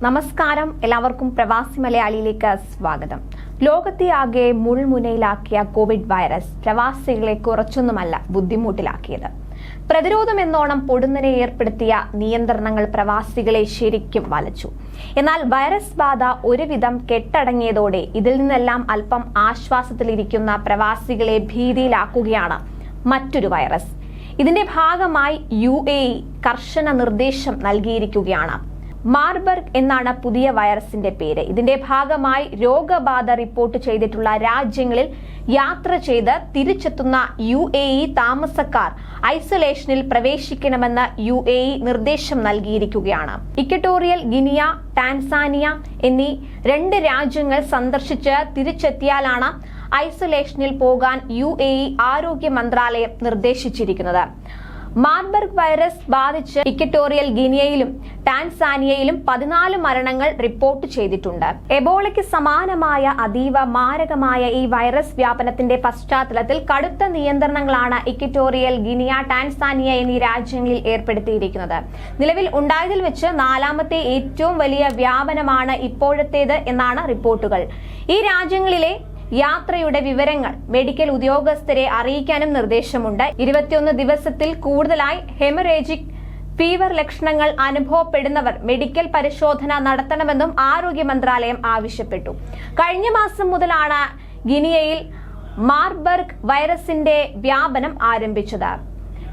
നമസ്കാരം, എല്ലാവർക്കും പ്രവാസി മലയാളിയിലേക്ക് സ്വാഗതം. ലോകത്തെ ആകെ മുൾമുനയിലാക്കിയ കോവിഡ് വൈറസ് പ്രവാസികളെ കുറച്ചൊന്നുമല്ല ബുദ്ധിമുട്ടിലാക്കിയത്. പ്രതിരോധം എന്നോണം പൊടുന്നനെ ഏർപ്പെടുത്തിയ നിയന്ത്രണങ്ങൾ പ്രവാസികളെ ശരിക്കും വലച്ചു. എന്നാൽ വൈറസ് ബാധ ഒരുവിധം കെട്ടടങ്ങിയതോടെ ഇതിൽ നിന്നെല്ലാം അല്പം ആശ്വാസത്തിലിരിക്കുന്ന പ്രവാസികളെ ഭീതിയിലാക്കുകയാണ് മറ്റൊരു വൈറസ്. ഇതിന്റെ ഭാഗമായി UAE കർശന നിർദ്ദേശം നൽകിയിരിക്കുകയാണ്. മാർബർഗ് എന്നാണ് പുതിയ വൈറസിന്റെ പേര്. ഇതിന്റെ ഭാഗമായി രോഗബാധ റിപ്പോർട്ട് ചെയ്തിട്ടുള്ള രാജ്യങ്ങളിൽ യാത്ര ചെയ്ത് തിരിച്ചെത്തുന്ന UAE താമസക്കാർ ഐസൊലേഷനിൽ പ്രവേശിക്കണമെന്ന് UAE നിർദ്ദേശം നൽകിയിരിക്കുകയാണ്. ഇക്വട്ടോറിയൽ ഗിനിയ, ടാൻസാനിയ എന്നീ 2 രാജ്യങ്ങൾ സന്ദർശിച്ച് തിരിച്ചെത്തിയാലാണ് ഐസൊലേഷനിൽ പോകാൻ UAE ആരോഗ്യ മന്ത്രാലയം നിർദ്ദേശിച്ചിരിക്കുന്നത്. മാർബർഗ് വൈറസ് ബാധിച്ച് ഇക്വട്ടോറിയൽ ഗിനിയയിലും ടാൻസാനിയയിലും 14 മരണങ്ങൾ റിപ്പോർട്ട് ചെയ്തിട്ടുണ്ട്. എബോളയ്ക്ക് സമാനമായ അതീവ മാരകമായ ഈ വൈറസ് വ്യാപനത്തിന്റെ പശ്ചാത്തലത്തിൽ കടുത്ത നിയന്ത്രണങ്ങളാണ് ഇക്വട്ടോറിയൽ ഗിനിയ, ടാൻസാനിയ എന്നീ രാജ്യങ്ങളിൽ ഏർപ്പെടുത്തിയിരിക്കുന്നത്. നിലവിൽ ഉണ്ടായതിൽ വെച്ച് 4ാമത്തെ ഏറ്റവും വലിയ വ്യാപനമാണ് ഇപ്പോഴത്തേത് എന്നാണ് റിപ്പോർട്ടുകൾ. ഈ രാജ്യങ്ങളിലെ യാത്രയുടെ വിവരങ്ങൾ മെഡിക്കൽ ഉദ്യോഗസ്ഥരെ അറിയിക്കാനും നിർദ്ദേശമുണ്ട്. 21 ദിവസത്തിൽ കൂടുതലായി ഹെമറേജിക് ഫീവർ ലക്ഷണങ്ങൾ അനുഭവപ്പെടുന്നവർ മെഡിക്കൽ പരിശോധന നടത്തണമെന്നും ആരോഗ്യ മന്ത്രാലയം ആവശ്യപ്പെട്ടു. കഴിഞ്ഞ മാസം മുതലാണ് ഗിനിയയിൽ മാർബർഗ് വൈറസിന്റെ വ്യാപനം ആരംഭിച്ചത്.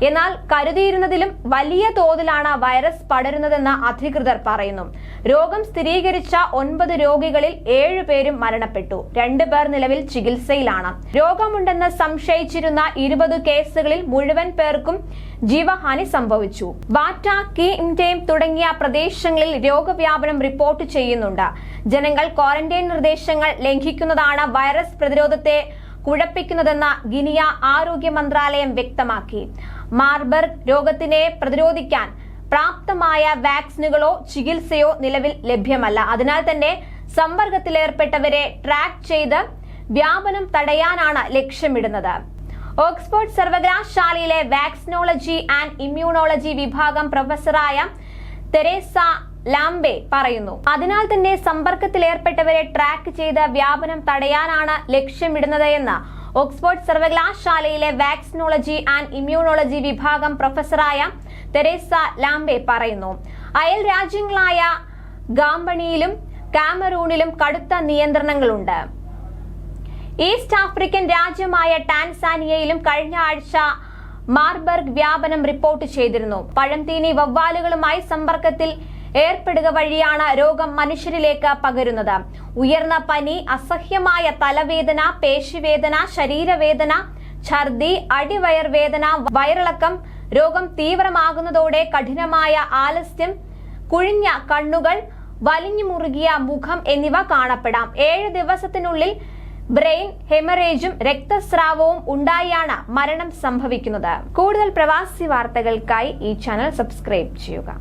എന്നാൽ കരുതിയിരുന്നതിലും വലിയ തോതിലാണ് വൈറസ് പടരുന്നതെന്ന് അധികൃതർ പറയുന്നു. രോഗം സ്ഥിരീകരിച്ച 9 രോഗികളിൽ 7 പേരും മരണപ്പെട്ടു. 2 പേർ നിലവിൽ ചികിത്സയിലാണ്. രോഗമുണ്ടെന്ന് സംശയിച്ചിരുന്ന 20 കേസുകളിൽ മുഴുവൻ പേർക്കും ജീവഹാനി സംഭവിച്ചു. ബാറ്റ, കീംടേം തുടങ്ങിയ പ്രദേശങ്ങളിൽ രോഗവ്യാപനം റിപ്പോർട്ട് ചെയ്യുന്നുണ്ട്. ജനങ്ങൾ ക്വാറന്റൈൻ നിർദ്ദേശങ്ങൾ ലംഘിക്കുന്നതാണ് വൈറസ് പ്രതിരോധത്തെ കുഴപ്പിക്കുന്നതെന്ന് ഗിനിയ ആരോഗ്യ മന്ത്രാലയം വ്യക്തമാക്കി. മാർബർഗ് രോഗത്തിനെ പ്രതിരോധിക്കാൻ പ്രാപ്തമായ വാക്സിനുകളോ ചികിത്സയോ നിലവിൽ ലഭ്യമല്ല. അതിനാൽ തന്നെ സമ്പർക്കത്തിലേർപ്പെട്ടവരെ ട്രാക്ക് ചെയ്ത് വ്യാപനം തടയാനാണ് ലക്ഷ്യമിടുന്നത്. ഓക്സ്ഫോർഡ് സർവകലാശാലയിലെ വാക്സിനോളജി ആൻഡ് ഇമ്മ്യൂണോളജി വിഭാഗം പ്രൊഫസറായ തെരേസ ലാംബെ പറയുന്നു. അതിനാൽ തന്നെ സമ്പർക്കത്തിലേർപ്പെട്ടവരെ ട്രാക്ക് ചെയ്ത് വ്യാപനം തടയാനാണ് ലക്ഷ്യമിടുന്നത് എന്ന് ഓക്സ്ഫോർഡ് സർവകലാശാലയിലെ വാക്സിനോളജി ആൻഡ് ഇമ്മ്യൂണോളജി വിഭാഗം പ്രൊഫസറായ തെരേസ ലാംബെ പറയുന്നു. അയൽ രാജ്യങ്ങളായ ഗാംബണിയിലും കാമറൂണിലും കടുത്ത നിയന്ത്രണങ്ങളുണ്ട്. ഈസ്റ്റ് ആഫ്രിക്കൻ രാജ്യമായ ടാൻസാനിയയിലും കഴിഞ്ഞ ആഴ്ച മാർബർഗ് വ്യാപനം റിപ്പോർട്ട് ചെയ്തിരുന്നു. പഴംതീനി വവ്വാലുകളുമായി സമ്പർക്കത്തിൽ ഏർപ്പെടുക വഴിയാണ് രോഗം മനുഷ്യരിലേക്ക് പകരുന്നത്. ഉയർന്ന പനി, അസഹ്യമായ തലവേദന, പേശിവേദന, ശരീരവേദന, ഛർദി, അടിവയർ വേദന, വയറിളക്കം, രോഗം തീവ്രമാകുന്നതോടെ കഠിനമായ ആലസ്യം, കുഴിഞ്ഞ കണ്ണുകൾ, വലിഞ്ഞു മുറുകിയ മുഖം എന്നിവ കാണപ്പെടാം. 7 ദിവസത്തിനുള്ളിൽ ബ്രെയിൻ ഹെമറേജും രക്തസ്രാവവും ഉണ്ടായാണ് മരണം സംഭവിക്കുന്നത്. കൂടുതൽ പ്രവാസി വാർത്തകൾക്കായി ഈ ചാനൽ സബ്സ്ക്രൈബ് ചെയ്യുക.